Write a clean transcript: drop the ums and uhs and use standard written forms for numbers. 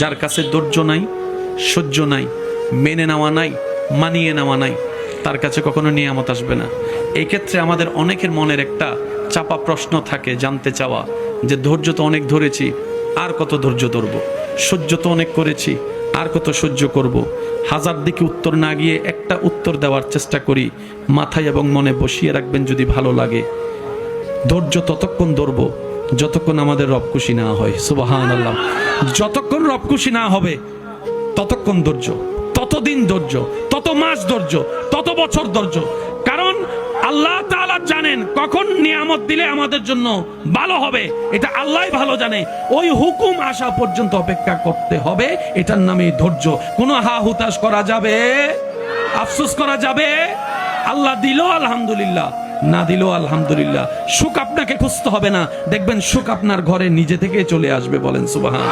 যার কাছে ধৈর্য নাই, সহ্য নাই, মেনে নেওয়া নাই, মানিয়ে নেওয়া নাই, তার কাছে কখনো নিয়ামত আসবে না। এই ক্ষেত্রে আমাদের অনেকের মনের একটা চাপা প্রশ্ন থাকে, জানতে চাওয়া যে ধৈর্য তো অনেক ধরেছি, আর কত ধৈর্য ধরব, সহ্য তো অনেক করেছি, আর কত সহ্য করব। হাজার দিকে উত্তর না গিয়ে একটা উত্তর দেওয়ার চেষ্টা করি, মাথায় এবং মনে বসিয়ে রাখবেন যদি ভালো লাগে। ধৈর্য ততক্ষণ ধরব যতক্ষণ আমাদের রব খুশি না হয়। সুবহানাল্লাহ। যতক্ষণ রব খুশি না হবে ততক্ষণ ধৈর্য, ততদিন ধৈর্য, তত মাস ধৈর্য, তত বছর ধৈর্য। কারণ আল্লাহ তাআলা জানেন কখন নিয়ামত দিলে আমাদের জন্য ভালো হবে, এটা আল্লাহই ভালো জানে। ওই হুকুম আসা পর্যন্ত অপেক্ষা করতে হবে, এটার নামে ধৈর্য। কোনো হা হুতাশ করা যাবে, আফসোস করা যাবে? আল্লাহ দিল আলহামদুলিল্লাহ, না দিল আলহামদুলিল্লাহ। সুখ আপনাকে খুঁজতে হবে না, দেখবেন সুখ আপনার ঘরে নিজে থেকে চলে আসবে। বলেন সুবহান।